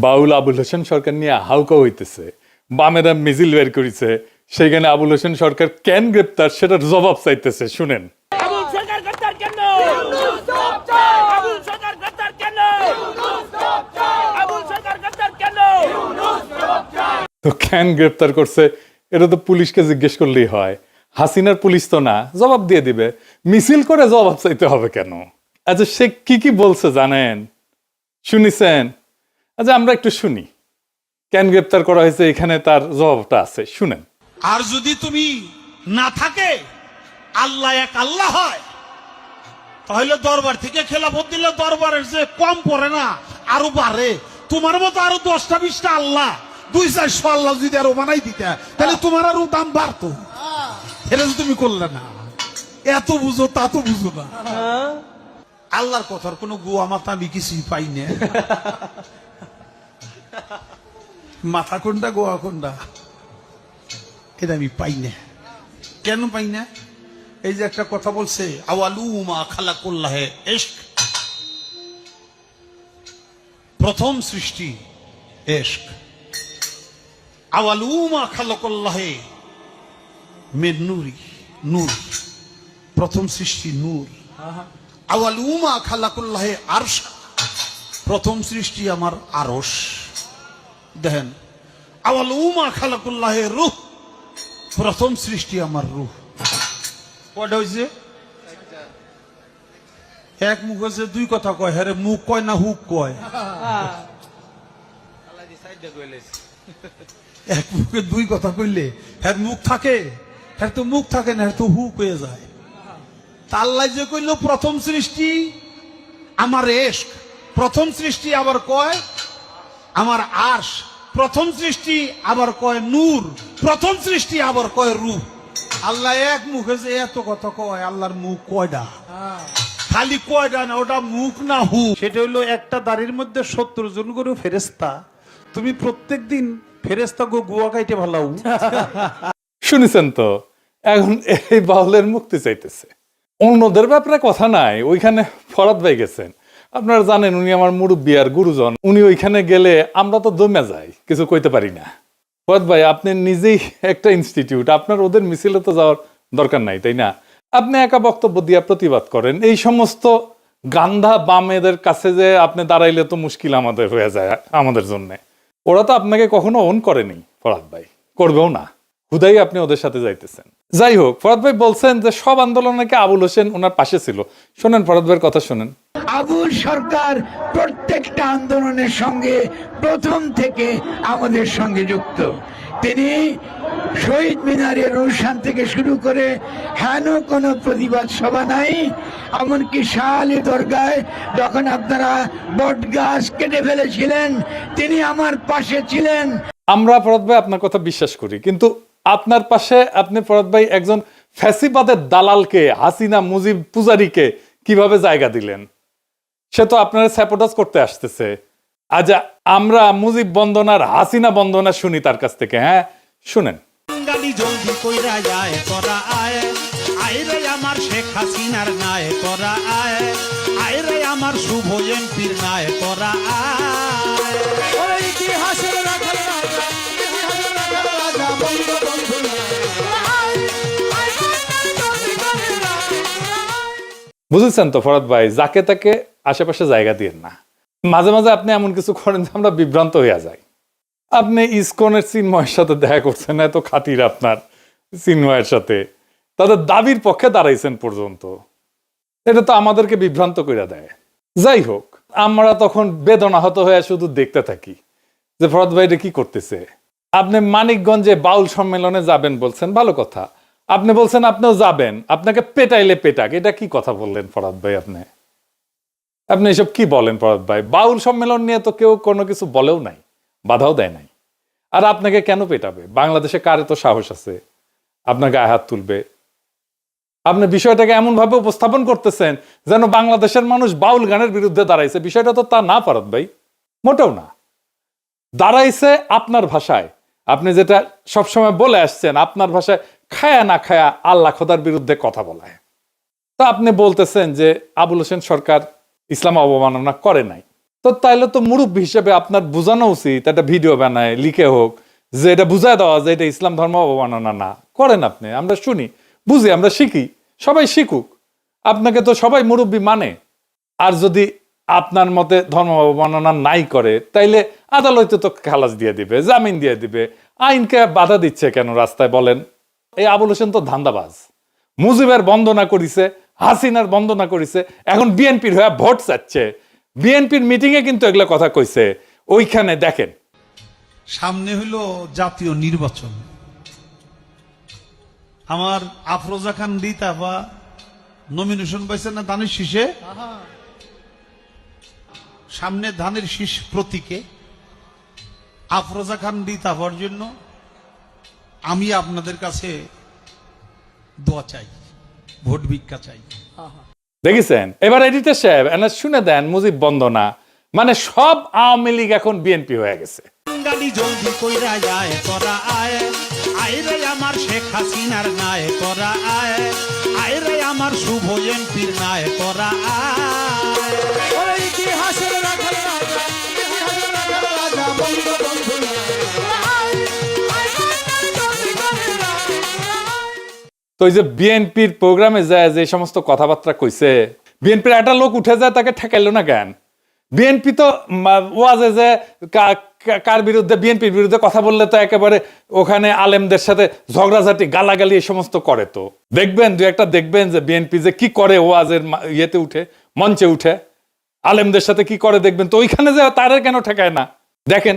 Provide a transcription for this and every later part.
বাউল আবুল হোসেন সরকার নিয়ে হাউকা হইতেছে, বামেরা মিছিল বের করেছে, সেখানে আবুল হোসেন সরকার কেন গ্রেপ্তার সেটার জবাব চাইতেছে। শুনেন। আবুল সরকার গ্রেপ্তার কেন? আবুল সরকার গ্রেপ্তার কেন? আবুল সরকার গ্রেপ্তার কেন? তো কেন গ্রেপ্তার করছে এটা তো পুলিশকে জিজ্ঞেস করলেই হয়। হাসিনার পুলিশ তো না, জবাব দিয়ে দিবে। মিছিল করে জবাব চাইতে হবে কেন? আচ্ছা, সে কি বলছে জানেন? শুনিছেন? আচ্ছা, আমরা একটু শুনি কেন গ্রেপ্তার করা হয়েছে, এখানে তার জবাবটা আছে, শুনেন। আর যদি তুমি না থাকে, আল্লাহ এক আল্লাহ হয়, তাহলে দরবার থেকে খেলাফত দিলে দরবারের যে কম পড়ে না, আরো বাড়ে। তোমার মতো আরো 10টা 20টা আল্লাহ, 200-400 আল্লাহ যদি আরো বানাই দিতে, তাহলে তোমার আরো দাম বাড়তো। এটা যদি তুমি করলে না, এত বুঝো তা তো বুঝো না। আল্লাহর কথার কোনো গোয়া মাথা আমি কিছুই পাই না। মাথা কোনটা গোয়া কোনটা এটা আমি পাই না। কেন পাই না? এই যে একটা কথা বলছে, আওয়ালুমা খালাকুল্লাহে ইশক, প্রথম সৃষ্টি ইশক। আওয়ালুমা খালাকুল্লাহে মিন নূরি, নূর, প্রথম সৃষ্টি নূর। আওয়ালুমা খালাকুল্লাহে আরশ, প্রথম সৃষ্টি আমার আরশ। দেখেন, আওয়ালুমা খালাকুল্লাহে রূহ, প্রথম সৃষ্টি আমার রূহ। কয়টা হয়েছে? এক মুখ হয়েছে, দুই কথা কয়। হ্যাঁ রে, মুখ কয় না হুক কয়? এক মুখে দুই কথা কইলে হ্যাঁ মুখ থাকে, হ্যাঁ তো মুখ থাকে না, হ্যাঁ তো হুক হয়ে যায়। আল্লাহ যে কইল প্রথম সৃষ্টি আমার ইশক, প্রথম সৃষ্টি আবার কয় আমার আরশ, প্রথম সৃষ্টি আবার কয় নূর, প্রথম সৃষ্টি আবার কয় রূহ। আল্লাহ এক মুখে যে এত কথা কয়, আল্লাহর মুখ কয়টা? খালি কয়টা না, ওটা মুখ না হু। সেটা হইলো একটা দাড়ির মধ্যে 70 জন করে ফেরেশতা। তুমি প্রত্যেকদিন ফেরেশতা গো গুয়া খাইতে ভালাও। শুনেছেন তো? এখন এই বাউলের মুক্তি চাইতেছে, অন্যদের ব্যাপারে কথা নাই। ওইখানে ফরাদ ভাই গেছেন, আপনারা জানেন উনি আমার মুরব্বী আর গুরুজন। উনি ওইখানে গেলে আমরা তো দমে যাই, কিছু কইতে পারি না। ফরাদ ভাই, আপনি নিজেই একটা ইনস্টিটিউট, আপনার ওদের মিছিলে তো যাওয়ার দরকার নাই, তাই না? আপনি একা বক্তব্য দিয়ে প্রতিবাদ করেন। এই সমস্ত গান্ধা বামেদের কাছে যে আপনি দাঁড়াইলে তো মুশকিল আমাদের হয়ে যায়, আমাদের জন্য। ওরা তো আপনাকে কখনো অন করেনি ফরাদ ভাই, করবেও না। হুদাই আপনি ওদের সাথে যাইতেছেন। যাই হোক, ফরাদ ভাই বলছেন যে সব আন্দোলন নাকি আবুল হোসেন ওনার পাশে ছিল। শোনেন ফরাদ ভাইয়ের কথা শোনেন। আবুল সরকার প্রত্যেকটা আন্দোলনের সঙ্গে প্রথম থেকে আমাদের সঙ্গে যুক্ত। তিনি শহীদ মিনারের অনুষ্ঠান থেকে শুরু করে হেন কোনো প্রতিবাদ সভা নাই, এমনকি শাহ আলী দরগায় যখন আপনারা বট গাছ কেটে ফেলেছিলেন, তিনি আমার পাশে ছিলেন। আমরা ফরাদ ভাই আপনার কথা বিশ্বাস করি, কিন্তু আপনার পাশে আপনি ফরাদ ভাই একজন ফ্যাসিবাদের দালালকে, হাসিনা মুজিব পূজারীকে কিভাবে জায়গা দিলেন? সে তো আপনারা স্যাপোটাস করতে আসতেছে। আজ আমরা মুজিব বন্দনার হাসিনা বন্দনা শুনি তার কাছ থেকে। হ্যাঁ, শুনেন। গালি জলদি কইরা যায় তোরা আয়, আয় রে আমার শেখ হাসিনার নাই তোরা আয়, আয় রে আমার শুভ এমপির নাই তোরা আয়। ওই ইতিহাসের রাখাল রাজা, ইতিহাসের রাখাল রাজা বঙ্গবন্ধু বুঝেছেন তো ফরাদ ভাই, যাকে তাকে আশেপাশে জায়গা দিয়েন না। মাঝে মাঝে আপনি এমন কিছু করেন যে আমরা বিভ্রান্ত হইয়া যাই। আপনি ইসকনের চিন্ময়ের সাথে দেখা করছেন, এত খাতির আপনার চিন্ময়ের সাথে, তাদের দাবির পক্ষে দাঁড়াইছেন পর্যন্ত। এটা তো আমাদেরকে বিভ্রান্ত করে দেয়। যাই হোক, আমরা তখন বেদনাহত হয়ে শুধু দেখতে থাকি যে ফরাদ ভাই এটা কি করতেছে। আপনি মানিকগঞ্জে বাউল সম্মেলনে যাবেন বলছেন, ভালো কথা। আপনি বলছেন আপনিও যাবেন, আপনাকে পেটাইলে পেটাক, এটা কি কথা বললেন ফরাদ ভাই? আপনি এসব কি বলেন ফরাদ ভাই? বাউল সম্মেলন নিয়ে তো কেউ কোনো কিছু বলেও নাই, বাধাও দেয় নাই। আর আপনাকে কেন পেটাবে? বাংলাদেশে কার তো সাহস আছে আপনার গায়ে হাত তুলবে? আপনি বিষয়টাকে এমন ভাবে উপস্থাপন করতেছেন যেন বাংলাদেশের মানুষ বাউল গানের বিরুদ্ধে দাঁড়াইছে। বিষয়টা তো তা না ফরাদ ভাই, মোটেও না। দাঁড়াইছে আপনার ভাষায়, আপনি যেটা সবসময় বলে আসছেন, আপনার ভাষায় খায়া না খায়া আল্লাহ খোদার বিরুদ্ধে কথা বলায়। তা আপনি বলতেছেন যে আবুল হোসেন সরকার ইসলাম অবমাননা করে নাই। তো তাইলে তো মুরব্বী হিসেবে আপনার বোঝানো উচিত, একটা ভিডিও বানায় লিখে হোক, যে এটা বুঝায় দেওয়া যে এটা ইসলাম ধর্ম অবমাননা না। করেন আপনি, আমরা শুনি, বুঝি, আমরা শিখি, সবাই শিখুক। আপনাকে তো সবাই মুরব্বী মানে। আর যদি আপনার মতে ধর্ম অবমাননা নাই করে, তাইলে আদালতে তো খালাস দিয়ে দিবে, জামিন দিয়ে দিবে। আইনকে বাধা দিচ্ছে কেন রাস্তায় বলেন? এই আবুল হোসেন তো ধান্দাবাজ। মুজিবের বন্দনা করিছে, হাসিনার বন্দনা করিছে, এখন বিএনপির হয়ে ভোট চাচ্ছে। বিএনপির মিটিং এ কিন্তু এগুলো কথা কইছে। ওইখানে দেখেন, সামনে হইল জাতীয় নির্বাচন। আমার আফরোজা খান রিতাফা নমিনেশন পাইছে না ধানের শীষে। সামনে ধানের শীষ প্রতীকে আফরোজা খান রিতাফার জন্য আমি আপনাদের কাছে দোয়া চাই, ভোট ভিক্ষা চাই। দেখেছেন? এবার এডিটর সাহেব এনা শুনে দেন মুজিব বন্দনা। মানে সব আওয়ামী লীগ এখন বিএনপি হয়ে গেছে। গালি জলদি কইরা যায় তোরা আয়, আয় রে আমার শেখ হাসিনার নায় তোরা আয়, আয় রে আমার শুভ এমপির নায় তোরা আয়। ওরে ইতিহাসের রাখাল রাজা, ইতিহাসের রাখাল রাজা বঙ্গবন্ধু আয়, আয় জলদি কইরা তো এই যে বিএনপির প্রোগ্রামে যায় যে সমস্ত কথাবার্তা কইছে, বিএনপির একটা লোক উঠে যায়, তাকে ঠেকাইলো না কেন? বিএনপি তো ওয়াজে যে কার বিরুদ্ধে, বিএনপির বিরুদ্ধে কথা বললে তো একেবারে ওখানে আলেমদের সাথে ঝগড়াঝাটি, গালাগালি এই সমস্ত করে। তো দেখবেন, দু একটা দেখবেন যে বিএনপি যে কি করে ওয়াজের ইয়েতে উঠে, মঞ্চে উঠে আলেমদের সাথে কি করে দেখবেন। তো ওইখানে যে তারা কেন ঠেকায় না দেখেন।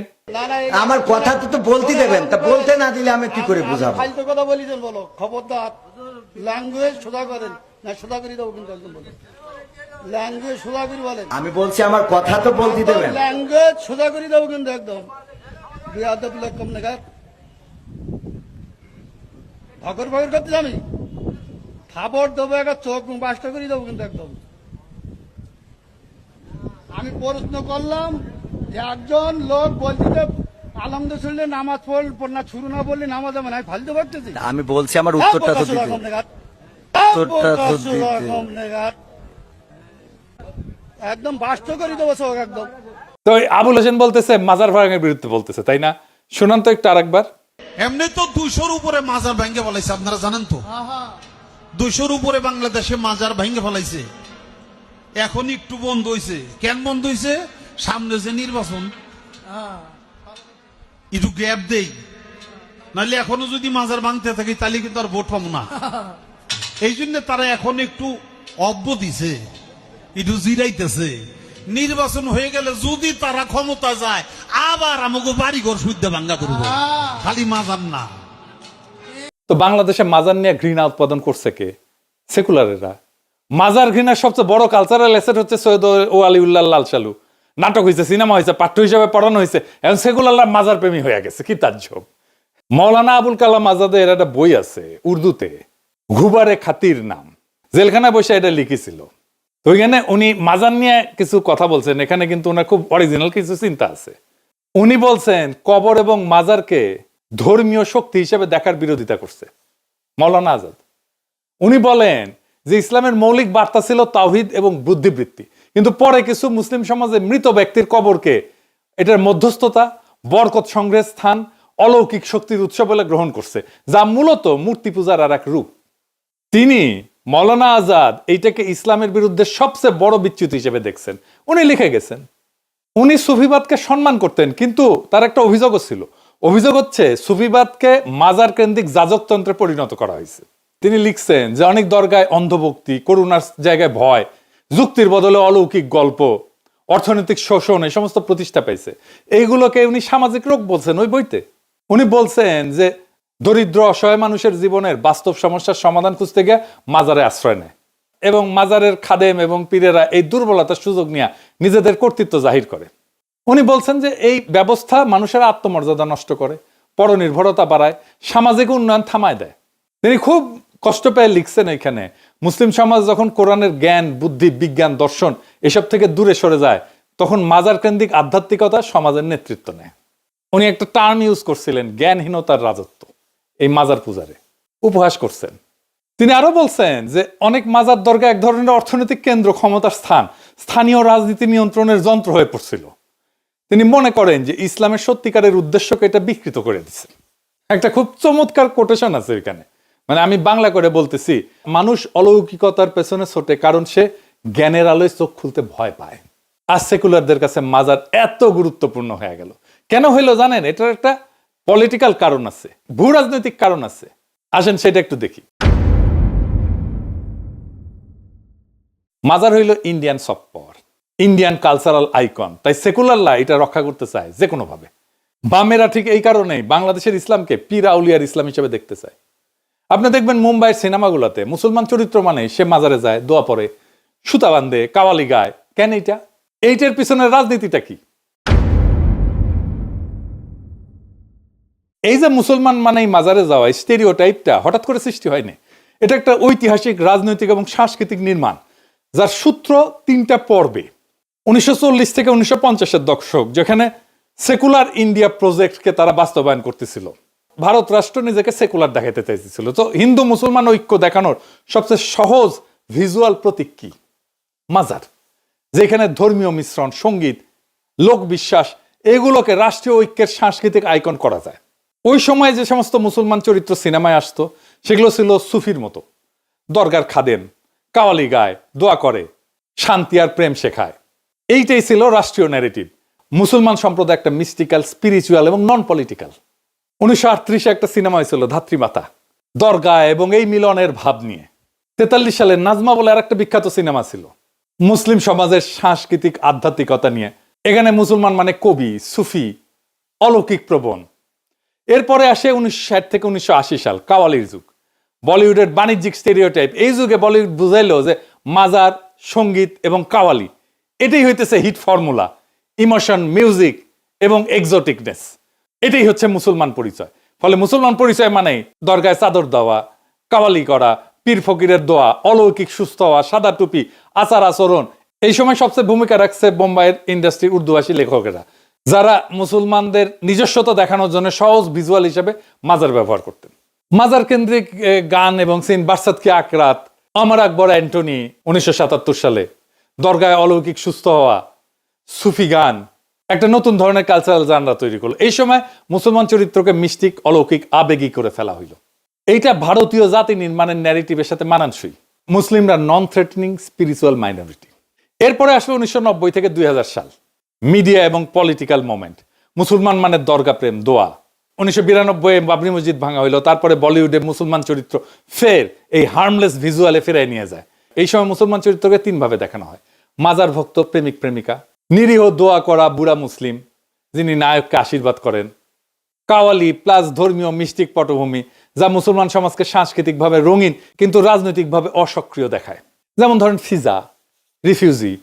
আমার কথা তো বলতে দেবেন, তা বলতে না দিলে আমি কি করে বুঝাবো? ফালতু কথা বলি দেন, বলো খবরদার। ল্যাঙ্গুয়েজ সোজা করেন না, সোজা করে দেবো কিন্তু একদম বলেন। ল্যাঙ্গুয়েজ সোজা করে বলেন। আমি বলছি আমার কথা তো বলতে দেবেন। ল্যাঙ্গুয়েজ সোজা করে দেবো কিন্তু একদম। বিয়াদব লোক কম নাগাদ ভগর ভগর করতে জানি, খাবার দেবো একটা চোখ বাসটা করে দেবো কিন্তু একদম। আমি প্রশ্ন করলাম যে একজন লোক বলছে আলহামদুলিল্লাহ নামাজ পড় না, শুরু না বললে নামাজ হবে না, ফালতু ভাবতেছি। আমি বলছি আমার উত্তরটা তো দিতে। উত্তরটা তো দিতে। একদম বাস্ত করে দেবো সব একদম। তো আবুল হোসেন বলতেছে মাজার ভাঙের বিরুদ্ধে বলতেছে, তাই না? শুনান তো একটু আরেকবার। এমনি তো 200-র উপরে মাজার ভেঙে ফেলাইছে, আপনারা জানেন তো। 200-র উপরে বাংলাদেশে মাজার ভেঙে ফেলাইছে। এখন একটু বন্ধ হয়েছে। কেন বন্ধ হয়েছে? সামনে যে নির্বাচন, একটু গ্যাপ দেই, নাহলে এখনো যদি মাজার ভাঙতে থাকি তাহলে কিন্তু আর ভোট পাবো না। এই জন্য তারা এখন একটু অব্য দিছে, একটু জিরাইতেছে। নির্বাচন হয়ে গেলে যদি তারা ক্ষমতা যায়, আবার আমাকে বাড়িঘর শুদ্ধ ভাঙ্গা করবো, খালি মাজার না। তো বাংলাদেশে মাজার নিয়ে ঘৃণা উৎপাদন করছে কে? সেকুলারেরা। মাজার ঘৃণার সবচেয়ে বড় কালচারাল অ্যাসেট হচ্ছে সৈয়দ ও আলিউল্লাহ লাল সালু। নাটক হয়েছে, সিনেমা হয়েছে, পাঠ্য হিসাবে পড়ানো হয়েছে। এখন সেকুলাররা মাজার প্রেমী হয়ে গেছে। কি তাজ্জব! মৌলানা আবুল কালাম আজাদের একটা বই আছে উর্দুতে, ঘুবারে খাতির নাম, জেলখানায় বসে এটা লিখেছিল। তো ওইখানে উনি মাজার নিয়ে কিছু কথা বলছেন। এখানে কিন্তু ওনার খুব অরিজিনাল কিছু চিন্তা আছে। উনি বলছেন কবর এবং মাজারকে ধর্মীয় শক্তি হিসেবে দেখার বিরোধিতা করছে মৌলানা আজাদ। উনি বলেন যে ইসলামের মৌলিক বার্তা ছিল তাওহীদ এবং বুদ্ধিবৃত্তি, কিন্তু পরে কিছু মুসলিম সমাজে মৃত ব্যক্তির কবরকে এটার মধ্যস্থতা, বরকত সংগ্রহের স্থান, অলৌকিক শক্তির উৎস বলে গ্রহণ করছে, যা মূলত মূর্তি পূজার আর এক রূপ। তিনি মৌলানা আজাদ এইটাকে ইসলামের বিরুদ্ধে সবচেয়ে বড় বিচ্যুতি হিসেবে দেখছেন। উনি লিখে গেছেন উনি সুফিবাদকে সম্মান করতেন, কিন্তু তার একটা অভিযোগও ছিল। অভিযোগ হচ্ছে সুফিবাদকে মাজার কেন্দ্রিক যাজকতন্ত্রে পরিণত করা হয়েছে। তিনি লিখছেন যে অনেক দরগায় অন্ধভক্তি, করুণার জায়গায় ভয়, যুক্তির বদলে অলৌকিক গল্প, অর্থনৈতিক শোষণ, এই সমস্ত প্রতিষ্ঠা পেয়েছে। এইগুলোকে উনি সামাজিক রোগ বলছেন ওই বইতে। উনি বলছেন যে দরিদ্র অসহায় মানুষের জীবনের বাস্তব সমস্যার সমাধান খুঁজতে গিয়ে মাজারে আশ্রয় নেয়, এবং মাজারের খাদেম এবং পীরেরা এই দুর্বলতার সুযোগ নিয়ে নিজেদের কর্তৃত্ব জাহির করে। উনি বলছেন যে এই ব্যবস্থা মানুষের আত্মমর্যাদা নষ্ট করে, পরনির্ভরতা বাড়ায়, সামাজিক উন্নয়ন থামায় দেয়। তিনি খুব কষ্ট পেয়ে লিখছেন এখানে, মুসলিম সমাজ যখন কোরআনের জ্ঞান, বুদ্ধি, বিজ্ঞান, দর্শন এসব থেকে দূরে সরে যায়, তখন মাজার কেন্দ্রিক আধ্যাত্মিকতা সমাজের নেতৃত্ব নেয়। উনি একটা টার্ম ইউজ করছিলেন, জ্ঞানহীনতার রাজত্ব, এই মাজার পূজারে উপহাস করছেন। তিনি আরো বলছেন যে অনেক মাজার দরগা এক ধরনের অর্থনৈতিক কেন্দ্র, ক্ষমতার স্থান, স্থানীয় রাজনীতি নিয়ন্ত্রণের যন্ত্র হয়ে পড়ছিল। তিনি মনে করেন যে ইসলামের সত্যিকারের উদ্দেশ্যকে এটা বিকৃত করে দিচ্ছে। একটা খুব চমৎকার কোটেশন আছে এখানে, মানে আমি বাংলা করে বলতেছি, মানুষ অলৌকিকতার পেছনে ছোটে কারণ সে জ্ঞানের আলোয় চোখ খুলতে ভয় পায়। আর সেকুলারদের কাছে মাজার এত গুরুত্বপূর্ণ হয়ে গেল কেন হইলো জানেন? এটার একটা পলিটিক্যাল কারণ আছে, ভূ রাজনৈতিক কারণ আছে। আসেন সেটা একটু দেখি। মাজার হইল Indian soft power, Indian cultural icon, তাই সেকুলাররা এটা রক্ষা করতে চায় যে কোনো ভাবে। বামেরা ঠিক এই কারণেই বাংলাদেশের ইসলামকে পীর আউলিয়ার ইসলাম হিসেবে দেখতে চায়। আপনি দেখবেন মুম্বাইয়ের সিনেমাগুলোতে মুসলমান চরিত্র মানে সে মাজারে যায়, দোয়া পড়ে, সুতা বান্ধে, কাওয়ালি গায়। কেন এইটার পিছনের রাজনীতিটা কি? এই যে মুসলমান মানেই মাজারে যাওয়া স্টেরিওটাইপটা হঠাৎ করে সৃষ্টি হয়নি। এটা একটা ঐতিহাসিক, রাজনৈতিক এবং সাংস্কৃতিক নির্মাণ, যার সূত্র 3টা পর্বে। 1940 থেকে 1950-এর দশক, যেখানে সেকুলার ইন্ডিয়া প্রজেক্টকে তারা বাস্তবায়ন করতেছিল। ভারত রাষ্ট্র নিজেকে সেকুলার দেখাতে চাইছিল। তো হিন্দু মুসলমান ঐক্য দেখানোর সবচেয়ে সহজ ভিজুয়াল প্রতীক কি? মাজার, যেখানে ধর্মীয় মিশ্রণ, সঙ্গীত, লোকবিশ্বাস এগুলোকে রাষ্ট্রীয় ঐক্যের সাংস্কৃতিক আইকন করা যায়। ওই সময় যে সমস্ত মুসলমান চরিত্র সিনেমায় আসতো সেগুলো ছিল সুফির মতো, দরগার খাদেম, কাওয়ালি গায়, দোয়া করে, শান্তি আর প্রেম শেখায়। এইটাই ছিল রাষ্ট্রীয় ন্যারেটিভ। মুসলমান সম্প্রদায় একটা মিস্টিক্যাল, স্পিরিচুয়াল এবং নন পলিটিক্যাল। 1938-এ একটা সিনেমা হয়েছিল ধাত্রীমাতা, দরগা এবং এই মিলনের ভাব নিয়ে। 43 সালে নাজমা বলে আর একটা বিখ্যাত সিনেমা ছিল মুসলিম সমাজের সাংস্কৃতিক আধ্যাত্মিকতা নিয়ে। এখানে মুসলমান মানে কবি, সুফি, অলৌকিক প্রবণ। এরপরে আসে 1960 থেকে 1980 সাল, কাওয়ালির যুগ, বলিউডের বাণিজ্যিক স্টেরিওটাইপ। এই যুগে বলিউড বুঝাইলো যে মাজার, সঙ্গীত এবং কাওয়ালি এটাই হইতেছে হিট ফর্মুলা, ইমোশন, মিউজিক এবং এক্সোটিকনেস। এটাই হচ্ছে মুসলমান পরিচয়। ফলে মুসলমান পরিচয় মানে দরগায় চাদর দেওয়া, কাওয়ালি করা, পীর ফকিরের দোয়া, অলৌকিক সুস্থ হওয়া, সাদা টুপি, আচার আচরণ। এই সময় সবচেয়ে ভূমিকা রাখছে বোম্বাইয়ের ইন্ডাস্ট্রি উর্দুভাষী লেখকেরা, যারা মুসলমানদের নিজস্বতা দেখানোর জন্য সহজ ভিজুয়াল হিসেবে মাজার ব্যবহার করতেন। মাজার কেন্দ্রিক গান এবং সিন, বারসাত কি আকরাত, অমর আকবর অ্যান্টনি 1977 সালে, দরগায় অলৌকিক সুস্থ হওয়া, সুফি গান একটা নতুন ধরনের কালচারাল জানরা তৈরি করলো। এই সময় মুসলমান চরিত্রকে মিস্টিক, অলৌকিক, আবেগী করে ফেলা হইল। এইটা ভারতীয় জাতি নির্মাণের ন্যারেটিভের সাথে মানানসই। মুসলিমরা নন থ্রেটনিং স্পিরিচুয়াল মাইনরিটি। এরপরে আসলো 1990 থেকে 2000 সাল, মিডিয়া এবং পলিটিক্যাল মোমেন্ট। মুসলমান মানে দরগা প্রেম, দোয়া। 1992-এ বাবরি মসজিদ ভাঙা হইলো। তারপরে বলিউডে মুসলমান চরিত্র ফের এই হার্মলেস ভিজুয়ালে ফেরাই নিয়ে যায়। এই সময় মুসলমান চরিত্রকে 3 ভাবে দেখানো হয়: মাজার ভক্ত, প্রেমিক প্রেমিকা, নিরীহ দোয়া করা বুড়া মুসলিম যিনি নায়ককে আশীর্বাদ করেন, কাওয়ালি প্লাস ধর্মীয় মিস্টিক পটভূমি, যা মুসলমান সমাজকে সাংস্কৃতিকভাবে রঙিন কিন্তু রাজনৈতিকভাবে অসক্রিয় দেখায়। যেমন ধরেন ফিজা, রিফিউজি,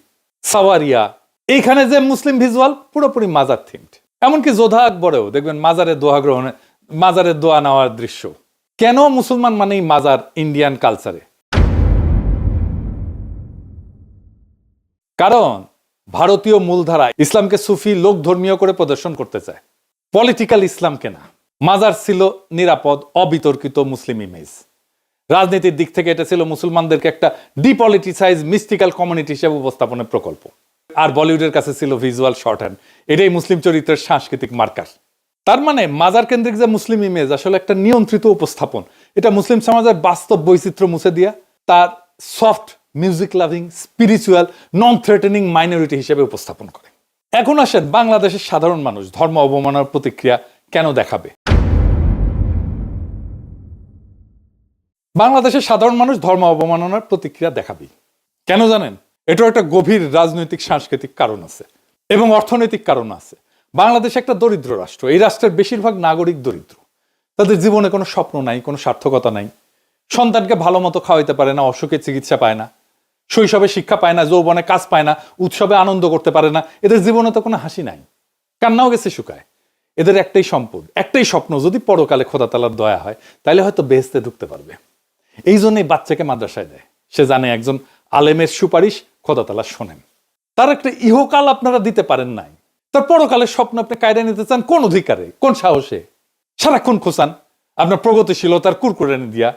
সাওয়ারিয়া। এইখানে যে মুসলিম ভিজুয়াল পুরোপুরি মাজার থিমড। এমনকি যোধা আকবরেও দেখবেন মাজারের দোয়া গ্রহণে, মাজারের দোয়া নেওয়ার দৃশ্য। কেন মুসলমান মানেই মাজার ইন্ডিয়ান কালচারে? কারণ ভারতীয় মূলধারা ইসলামকে সুফি, লোক ধর্মীয় করে প্রদর্শন করতে চায়, পলিটিক্যাল ইসলামকে না। মাজার ছিল নিরাপদ, অবিতর্কিত মুসলিম ইমেজ। রাজনীতির দিক থেকে এটা ছিল মুসলমানদেরকে একটা ডিপলিটিসাইজ, মিস্টিক্যাল কমিউনিটি হিসেবে উপস্থাপনের প্রকল্প। আর বলিউডের কাছে ছিল ভিজুয়াল শর্ট হ্যান্ড। এটাই মুসলিম চরিত্রের সাংস্কৃতিক মার্কার। তার মানে মাজার কেন্দ্রিক যে মুসলিম ইমেজ আসলে একটা নিয়ন্ত্রিত উপস্থাপন। এটা মুসলিম সমাজের বাস্তব বৈচিত্র্য মুছে দিয়া তার সফট, মিউজিক লাভিং, স্পিরিচুয়াল, নন থ্রেটেনিং মাইনরিটি হিসেবে উপস্থাপন করে। এখন আসেন বাংলাদেশের সাধারণ মানুষ ধর্ম অবমাননার প্রতিক্রিয়া কেন দেখাবে? বাংলাদেশের সাধারণ মানুষ ধর্ম অবমাননার প্রতিক্রিয়া দেখাবে কেন জানেন? এটার একটা গভীর রাজনৈতিক, সাংস্কৃতিক কারণ আছে এবং অর্থনৈতিক কারণ আছে। বাংলাদেশ একটা দরিদ্র রাষ্ট্র। এই রাষ্ট্রের বেশিরভাগ নাগরিক দরিদ্র। তাদের জীবনে কোনো স্বপ্ন নাই, কোনো সার্থকতা নাই। সন্তানকে ভালো মতো খাওয়াইতে পারে না, অসুখে চিকিৎসা পায় না, শৈশবে শিক্ষা পায় না, যৌবনে কাজ পায় না, উৎসবে আনন্দ করতে পারে না। এদের জীবনে তো কোনো হাসি নাই, কান্নাও গেছে শুকায়। এদের একটাই সম্পদ, একটাই স্বপ্ন, যদি পরকালে খোদা তাআলার দয়া হয় তাহলে হয়তো বেহেশতে ঢুকতে পারবে। এই জন্যই বাচ্চাকে মাদ্রাসায় দেয়। সে জানে একজন আলেমের সুপারিশ খোদা তাআলা শোনেন। তার একটা ইহকাল আপনারা দিতে পারেন নাই, তার পরকালের স্বপ্ন আপনি কায়দা নিতে চান কোন অধিকারে, কোন সাহসে? সারাক্ষণ খোঁচান আপনার প্রগতিশীলতার কুরকুরানি দিয়া।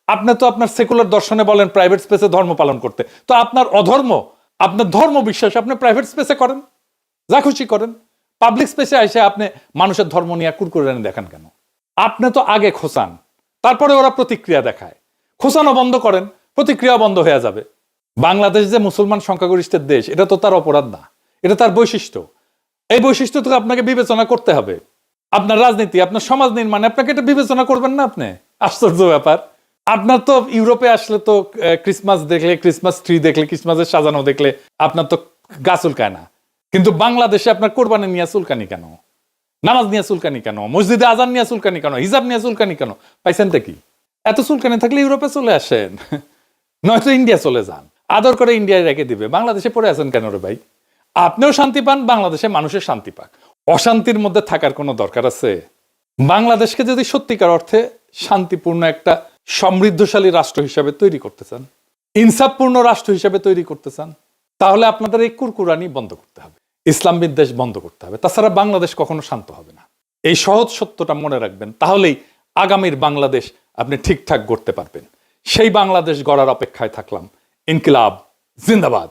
আপনি তো আপনার সেকুলার দর্শনে বলেন প্রাইভেট স্পেসে ধর্ম পালন করতে, তো আপনার অধর্ম আপনার ধর্ম বিশ্বাস আপনি প্রাইভেট স্পেসে করেন, যা খুশি করেন। পাবলিক স্পেসে এসে আপনি মানুষের ধর্ম নিয়ে কুরকুরে দেখান কেন? আপনি তো আগে খোঁচান, তারপরে ওরা প্রতিক্রিয়া দেখায়। খোঁচানো বন্ধ করেন, প্রতিক্রিয়া বন্ধ হয়ে যাবে। বাংলাদেশ যে মুসলমান সংখ্যাগরিষ্ঠের দেশ, এটা তো তার অপরাধ না, এটা তার বৈশিষ্ট্য। এই বৈশিষ্ট্য তো আপনাকে বিবেচনা করতে হবে। আপনার রাজনীতি, আপনার সমাজ নির্মাণে আপনাকে এটা বিবেচনা করবেন না আপনি? আশ্চর্য ব্যাপার। আপনার তো ইউরোপে আসলে তো ক্রিসমাস দেখলে, ক্রিসমাস ট্রি দেখলে, ক্রিসমাসের সাজানো দেখলে আপনার তো গা চুলকায় না। কিন্তু বাংলাদেশে আপনার কোরবানি নিয়ে চুলকানি কেন? নামাজ নিয়ে চুলকানি কেন? মসজিদে আজান নিয়ে চুলকানি কেন? হিজাব নিয়ে চুলকানি কেন? পাইছেনটা কি? এত চুলকানি থাকলে ইউরোপে চলে আসেন, নয়তো ইন্ডিয়া চলে যান। আদর করে ইন্ডিয়ায় রেখে দিবে। বাংলাদেশে পড়ে আছেন কেন রে ভাই? আপনিও শান্তি পান, বাংলাদেশে মানুষের শান্তি পাক। অশান্তির মধ্যে থাকার কোনো দরকার আছে? বাংলাদেশকে যদি সত্যিকার অর্থে শান্তিপূর্ণ একটা সমৃদ্ধশালী রাষ্ট্র হিসাবে তৈরি করতে চান, ইনসাফপূর্ণ রাষ্ট্র হিসাবে তৈরি করতে চান, তাহলে আপনাদের এই কুরকুরানি বন্ধ করতে হবে, ইসলাম বিদ্বেষ বন্ধ করতে হবে। তাছাড়া বাংলাদেশ কখনো শান্ত হবে না। এই সহজ সত্যটা মনে রাখবেন, তাহলেই আগামীর বাংলাদেশ আপনি ঠিকঠাক গড়তে পারবেন। সেই বাংলাদেশ গড়ার অপেক্ষায় থাকলাম। ইনকিলাব জিন্দাবাদ।